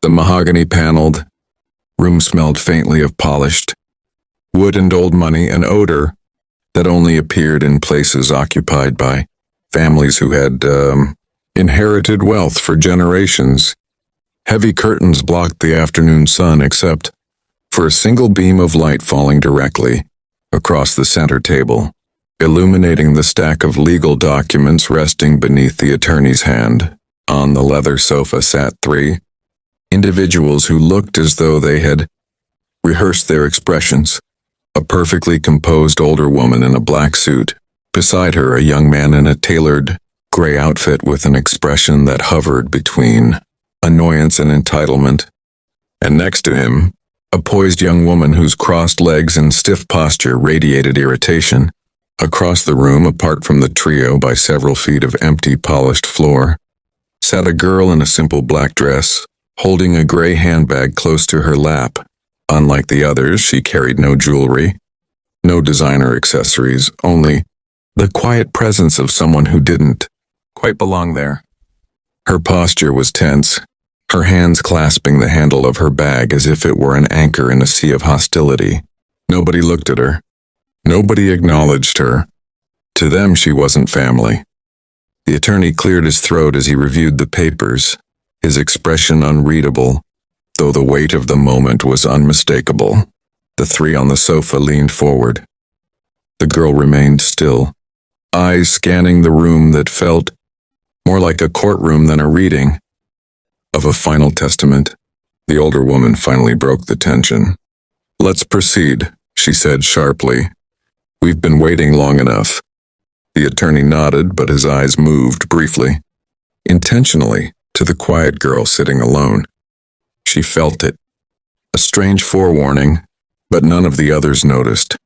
The mahogany-paneled room smelled faintly of polished wood and old money, an odor that only appeared in places occupied by families who had inherited wealth for generations. Heavy curtains blocked the afternoon sun except for a single beam of light falling directly across the center table, illuminating the stack of legal documents resting beneath the attorney's hand. On the leather sofa sat three individuals who looked as though they had rehearsed their expressions. A perfectly composed older woman in a black suit. Beside her, a young man in a tailored gray outfit with an expression that hovered between annoyance and entitlement. And next to him, a poised young woman whose crossed legs and stiff posture radiated irritation. Across the room, apart from the trio by several feet of empty, polished floor, sat a girl in a simple black dress, holding a gray handbag close to her lap. Unlike the others, she carried no jewelry, no designer accessories, only the quiet presence of someone who didn't quite belong there. Her posture was tense, her hands clasping the handle of her bag as if it were an anchor in a sea of hostility. Nobody looked at her. Nobody acknowledged her. To them, she wasn't family. The attorney cleared his throat as he reviewed the papers, his expression unreadable, though the weight of the moment was unmistakable. The three on the sofa leaned forward. The girl remained still, eyes scanning the room that felt more like a courtroom than a reading of a final testament. The older woman finally broke the tension. "Let's proceed," she said sharply. "We've been waiting long enough." The attorney nodded, but his eyes moved briefly, intentionally, to the quiet girl sitting alone. She felt it. A strange forewarning, but none of the others noticed.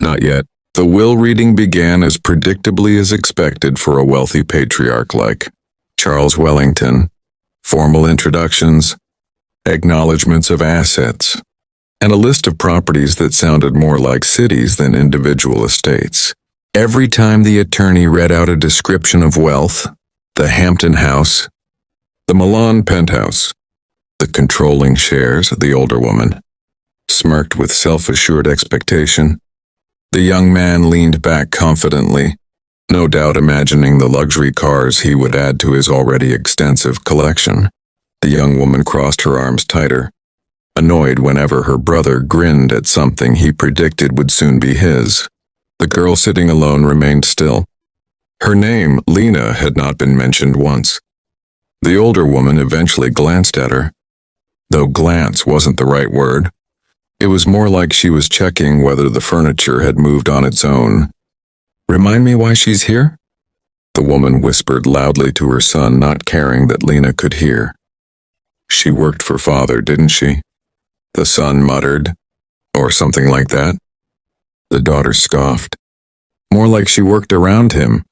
Not yet. The will reading began as predictably as expected for a wealthy patriarch like Charles Wellington. Formal introductions, acknowledgments of assets, and a list of properties that sounded more like cities than individual estates. Every time the attorney read out a description of wealth, the Hampton house, the Milan penthouse, the controlling shares, the older woman smirked with self-assured expectation. The young man leaned back confidently, no doubt imagining the luxury cars he would add to his already extensive collection. The young woman crossed her arms tighter, annoyed whenever her brother grinned at something he predicted would soon be his. The girl sitting alone remained still. Her name, Lena, had not been mentioned once. The older woman eventually glanced at her, though glance wasn't the right word. It was more like she was checking whether the furniture had moved on its own. "Remind me why she's here?" The woman whispered loudly to her son, not caring that Lena could hear. "She worked for father, didn't she?" The son muttered, "Or something like that." The daughter scoffed. "More like she worked around him.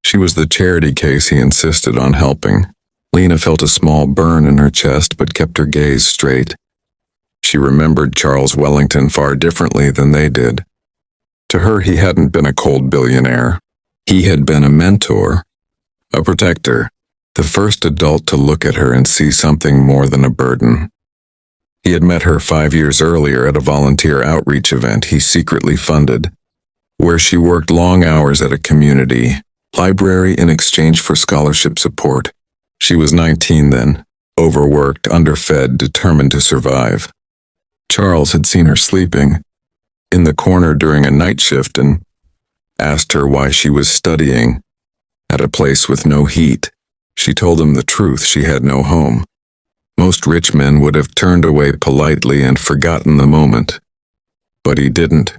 She was the charity case he insisted on helping." Lena felt a small burn in her chest but kept her gaze straight. She remembered Charles Wellington far differently than they did. To her, he hadn't been a cold billionaire. He had been a mentor, a protector, the first adult to look at her and see something more than a burden. He had met her 5 years earlier at a volunteer outreach event he secretly funded, where she worked long hours at a community library in exchange for scholarship support. She was 19 then, overworked, underfed, determined to survive. Charles had seen her sleeping in the corner during a night shift and asked her why she was studying at a place with no heat. She told him the truth: she had no home. Most rich men would have turned away politely and forgotten the moment. But he didn't.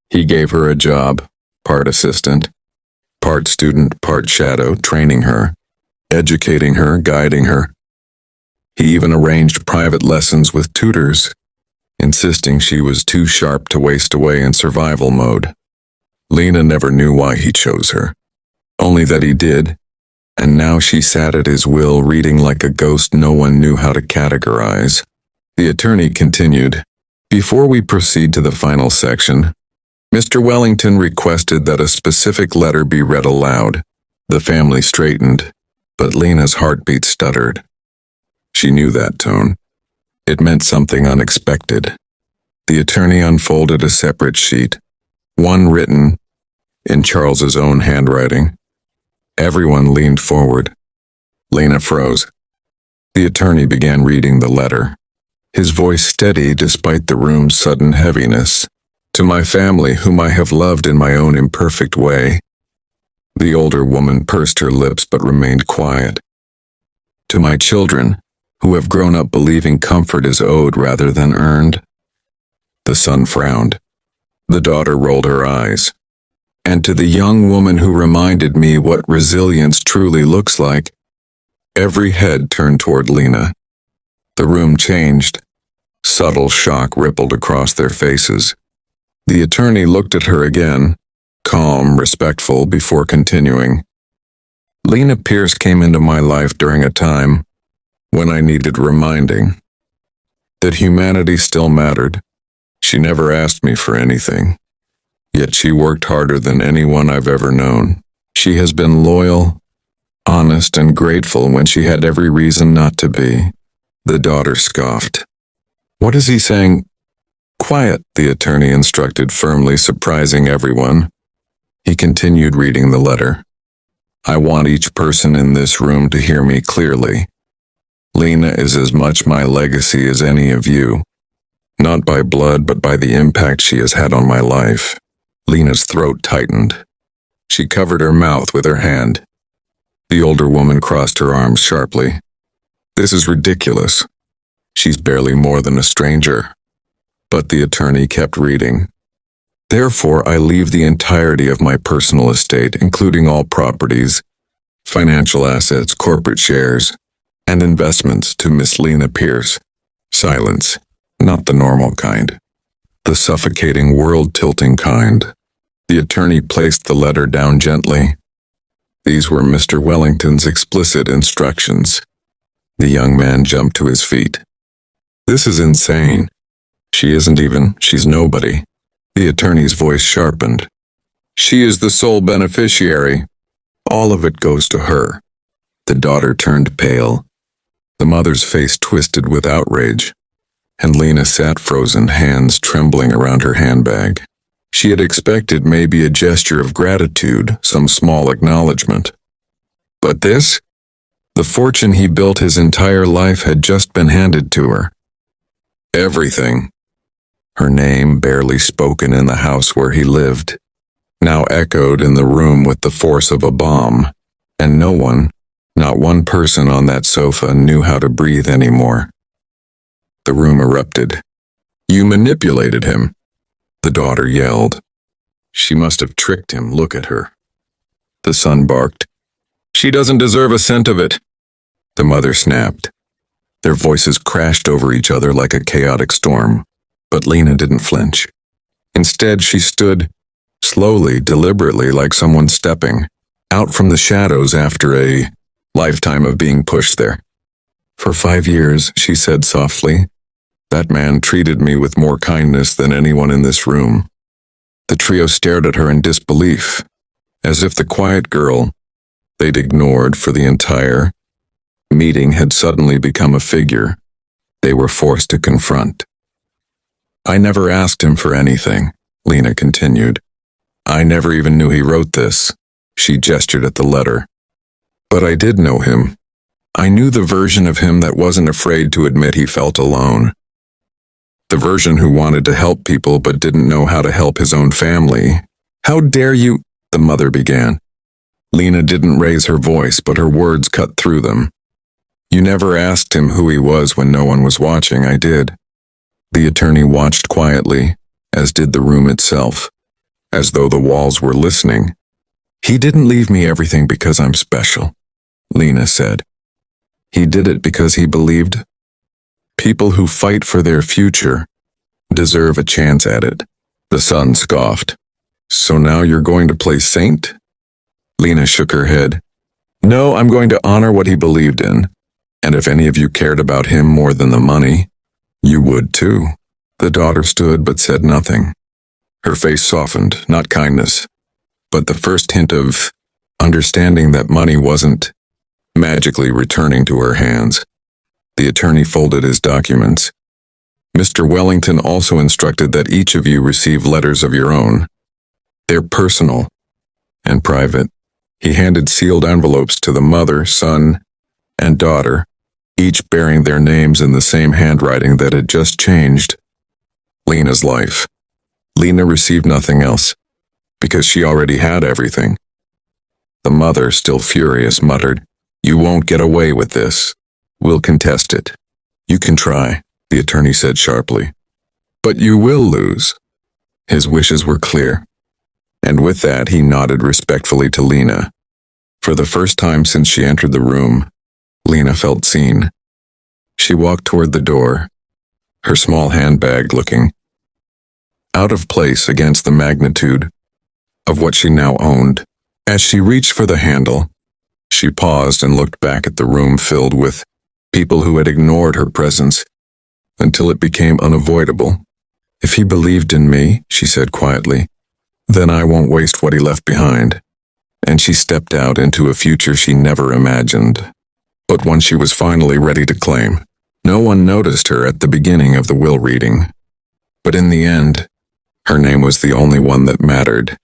He gave her a job, part assistant, part student, part shadow, training her, educating her, guiding her. He even arranged private lessons with tutors, insisting she was too sharp to waste away in survival mode. Lena never knew why he chose her, only that he did, and now she sat at his will reading like a ghost no one knew how to categorize. The attorney continued, "Before we proceed to the final section, Mr. Wellington requested that a specific letter be read aloud." The family straightened, but Lena's heartbeat stuttered. She knew that tone. It meant something unexpected. The attorney unfolded a separate sheet, one written in Charles's own handwriting. Everyone leaned forward. Lena froze. The attorney began reading the letter, his voice steady despite the room's sudden heaviness. To my family, whom I have loved in my own imperfect way. The older woman pursed her lips but remained quiet. To my children, who have grown up believing comfort is owed rather than earned. The son frowned. The daughter rolled her eyes. And to the young woman who reminded me what resilience truly looks like. Every head turned toward Lena. The room changed. Subtle shock rippled across their faces. The attorney looked at her again, calm, respectful, before continuing. Lena Pierce came into my life during a time when I needed reminding that humanity still mattered. She never asked me for anything, yet she worked harder than anyone I've ever known. She has been loyal, honest, and grateful when she had every reason not to be. The daughter scoffed. What is he saying? Quiet, the attorney instructed firmly, surprising everyone. He continued reading the letter. I want each person in this room to hear me clearly. Lena is as much my legacy as any of you. Not by blood, but by the impact she has had on my life. Lena's throat tightened. She covered her mouth with her hand. The older woman crossed her arms sharply. This is ridiculous. She's barely more than a stranger. But the attorney kept reading. Therefore, I leave the entirety of my personal estate, including all properties, financial assets, corporate shares, and investments to Miss Lena Pierce. Silence, not the normal kind. The suffocating, world-tilting kind. The attorney placed the letter down gently. These were Mr. Wellington's explicit instructions. The young man jumped to his feet. This is insane. She's nobody. The attorney's voice sharpened. She is the sole beneficiary. All of it goes to her. The daughter turned pale. The mother's face twisted with outrage, and Lena sat frozen, hands trembling around her handbag. She had expected maybe a gesture of gratitude, some small acknowledgement. But this? The fortune he built his entire life had just been handed to her. Everything. Her name, barely spoken in the house where he lived, now echoed in the room with the force of a bomb, and no one, not one person on that sofa, knew how to breathe anymore. The room erupted. You manipulated him, the daughter yelled. She must have tricked him, look at her. The son barked. She doesn't deserve a cent of it. The mother snapped. Their voices crashed over each other like a chaotic storm. But Lena didn't flinch. Instead, she stood, slowly, deliberately, like someone stepping out from the shadows after a lifetime of being pushed there. For 5 years, she said softly, that man treated me with more kindness than anyone in this room. The trio stared at her in disbelief, as if the quiet girl they'd ignored for the entire meeting had suddenly become a figure they were forced to confront. I never asked him for anything, Lena continued. I never even knew he wrote this. She gestured at the letter. But I did know him. I knew the version of him that wasn't afraid to admit he felt alone. The version who wanted to help people but didn't know how to help his own family. How dare you, the mother began. Lena didn't raise her voice, but her words cut through them. You never asked him who he was when no one was watching. I did. The attorney watched quietly, as did the room itself, as though the walls were listening. He didn't leave me everything because I'm special, Lena said. He did it because he believed people who fight for their future deserve a chance at it. The son scoffed. So now you're going to play saint? Lena shook her head. No, I'm going to honor what he believed in. And if any of you cared about him more than the money, you would too. The daughter stood but said nothing. Her face softened, not kindness, but the first hint of understanding that money wasn't magically returning to her hands. The attorney folded his documents. Mr. Wellington also instructed that each of you receive letters of your own. They're personal and private. He handed sealed envelopes to the mother, son, and daughter, each bearing their names in the same handwriting that had just changed Lena's life. Lena received nothing else, because she already had everything. The mother, still furious, muttered, "You won't get away with this. We'll contest it." "You can try," the attorney said sharply. "But you will lose." His wishes were clear, and with that he nodded respectfully to Lena. For the first time since she entered the room, Lena felt seen. She walked toward the door, her small handbag looking out of place against the magnitude of what she now owned. As she reached for the handle, she paused and looked back at the room filled with people who had ignored her presence until it became unavoidable. "If he believed in me," she said quietly, "then I won't waste what he left behind." And she stepped out into a future she never imagined, but one she was finally ready to claim. No one noticed her at the beginning of the will reading, but in the end, her name was the only one that mattered.